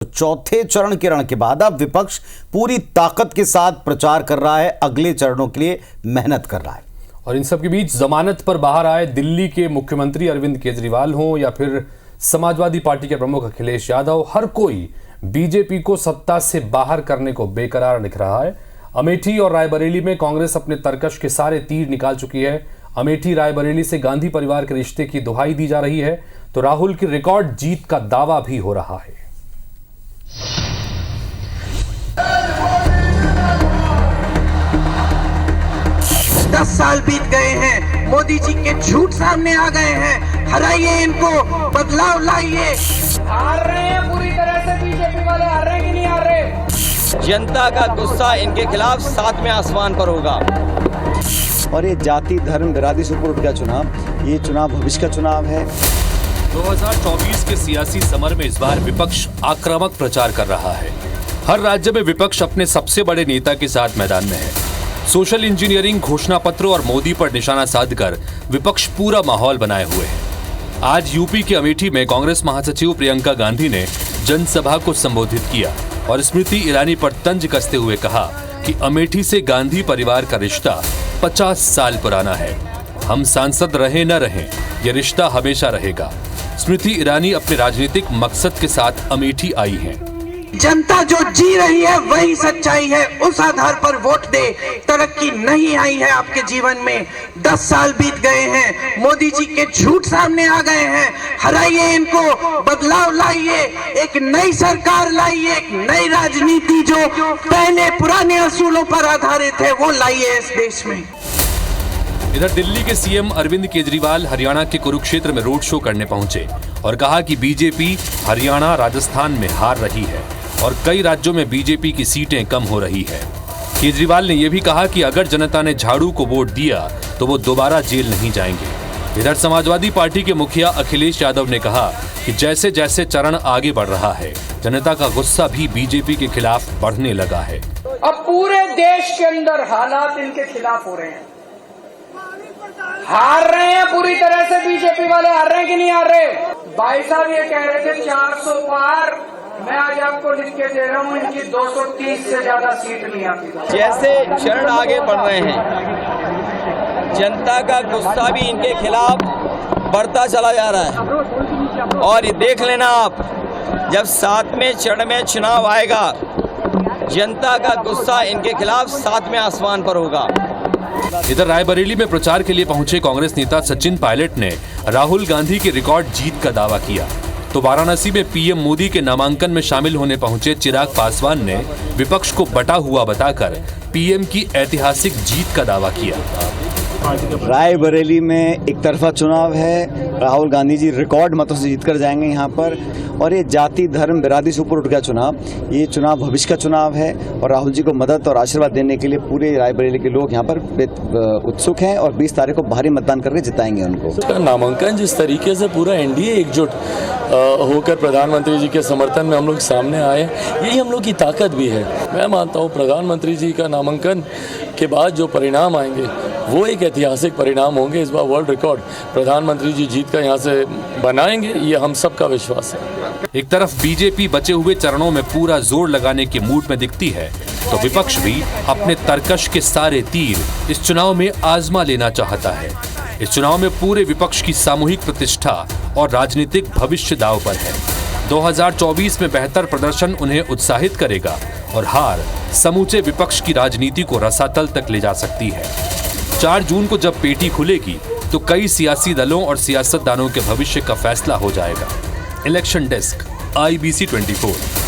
चौथे चरण के रण के बाद अब विपक्ष पूरी ताकत के साथ प्रचार कर रहा है, अगले चरणों के लिए मेहनत कर रहा है। और इन सब के बीच जमानत पर बाहर आए दिल्ली के मुख्यमंत्री अरविंद केजरीवाल हों या फिर समाजवादी पार्टी के प्रमुख अखिलेश यादव, हर कोई बीजेपी को सत्ता से बाहर करने को बेकरार दिख रहा है। अमेठी और रायबरेली में कांग्रेस अपने तरकश के सारे तीर निकाल चुकी है। अमेठी रायबरेली से गांधी परिवार के रिश्ते की दुहाई दी जा रही है, तो राहुल की रिकॉर्ड जीत का दावा भी हो रहा है। दस साल बीत गए हैं, मोदी जी के झूठ सामने आ गए हैं। हराइए इनको, बदलाव लाइए। हार रहे हैं पूरी तरह से, बीजेपी वाले हार रहे हैं कि नहीं हार रहे? जनता का गुस्सा इनके खिलाफ सातवें आसमान पर होगा। और ये जाति धर्म बिरादरी से ऊपर उठ गया चुनाव, ये चुनाव भविष्य का चुनाव है। 2024 के सियासी समर में इस बार विपक्ष आक्रामक प्रचार कर रहा है। हर राज्य में विपक्ष अपने सबसे बड़े नेता के साथ मैदान में है। सोशल इंजीनियरिंग, घोषणा पत्र और मोदी पर निशाना साधकर विपक्ष पूरा माहौल बनाए हुए है। आज यूपी के अमेठी में कांग्रेस महासचिव प्रियंका गांधी ने जनसभा को संबोधित किया और स्मृति ईरानी पर तंज कसते हुए कहा कि अमेठी से गांधी परिवार का रिश्ता 50 साल पुराना है। हम सांसद रहे न रहे, ये रिश्ता हमेशा रहेगा। स्मृति ईरानी अपने राजनीतिक मकसद के साथ अमेठी आई हैं। जनता जो जी रही है वही सच्चाई है, उस आधार पर वोट दे। तरक्की नहीं आई है आपके जीवन में। 10 साल बीत गए हैं, मोदी जी के झूठ सामने आ गए हैं। हराइए इनको, बदलाव लाइए, एक नई सरकार लाइए, एक नई राजनीति जो पहले पुराने असूलों पर आधारित है वो लाइए इस देश में। इधर दिल्ली के सीएम अरविंद केजरीवाल हरियाणा के कुरुक्षेत्र में रोड शो करने पहुंचे और कहा कि बीजेपी हरियाणा, राजस्थान में हार रही है और कई राज्यों में बीजेपी की सीटें कम हो रही है। केजरीवाल ने यह भी कहा कि अगर जनता ने झाड़ू को वोट दिया तो वो दोबारा जेल नहीं जाएंगे। इधर समाजवादी पार्टी के मुखिया अखिलेश यादव ने कहा कि जैसे जैसे चरण आगे बढ़ रहा है, जनता का गुस्सा भी बीजेपी के खिलाफ बढ़ने लगा है। अब पूरे देश के अंदर हालात इनके खिलाफ हो रहे हैं। हार रहे हैं पूरी तरह से, बीजेपी वाले हार रहे हैं कि नहीं हार रहे? भाई साहब ये कह रहे थे 400 पार, मैं आज आपको लिख के दे रहा हूँ इनकी 230 से ज्यादा सीट नहीं आती। जैसे चरण आगे बढ़ रहे हैं, जनता का गुस्सा भी इनके खिलाफ बढ़ता चला जा रहा है। और ये देख लेना आप, जब 7वें चरण में चुनाव आएगा, जनता का गुस्सा इनके खिलाफ 7वें आसमान पर होगा। इधर रायबरेली में प्रचार के लिए पहुंचे कांग्रेस नेता सचिन पायलट ने राहुल गांधी की रिकॉर्ड जीत का दावा किया, तो वाराणसी में पीएम मोदी के नामांकन में शामिल होने पहुंचे चिराग पासवान ने विपक्ष को बटा हुआ बताकर पीएम की ऐतिहासिक जीत का दावा किया। रायबरेली में एक तरफा चुनाव है, राहुल गांधी जी रिकॉर्ड मतों से जीतकर जाएंगे यहाँ पर। और ये जाति धर्म बिरादरी से ऊपर उठ गया चुनाव, ये चुनाव भविष्य का चुनाव है। और राहुल जी को मदद और आशीर्वाद देने के लिए पूरे रायबरेली के लोग यहाँ पर उत्सुक हैं और 20 तारीख को भारी मतदान करके जिताएंगे उनको। नामांकन जिस तरीके से पूरा एनडीए एकजुट होकर प्रधानमंत्री जी के समर्थन में हम लोग सामने आए, यही हम लोग की ताकत भी है। मैं मानता हूँ प्रधानमंत्री जी का नामांकन के बाद जो परिणाम आएंगे वो एक ऐतिहासिक परिणाम होंगे। इस बार वर्ल्ड रिकॉर्ड प्रधानमंत्री जी जीत कर यहाँ से बनाएंगे, ये हम सब का विश्वास है। एक तरफ बीजेपी बचे हुए चरणों में पूरा जोर लगाने के मूड में दिखती है, तो विपक्ष भी अपने तरकश के सारे तीर इस चुनाव में आजमा लेना चाहता है। इस चुनाव में पूरे विपक्ष की सामूहिक प्रतिष्ठा और राजनीतिक भविष्य दांव पर है। 2024 में बेहतर प्रदर्शन उन्हें उत्साहित करेगा और हार समूचे विपक्ष की राजनीति को रसातल तक ले जा सकती है। 4 जून को जब पेटी खुलेगी तो कई सियासी दलों और सियासतदानों के भविष्य का फैसला हो जाएगा। Election desk, IBC 24।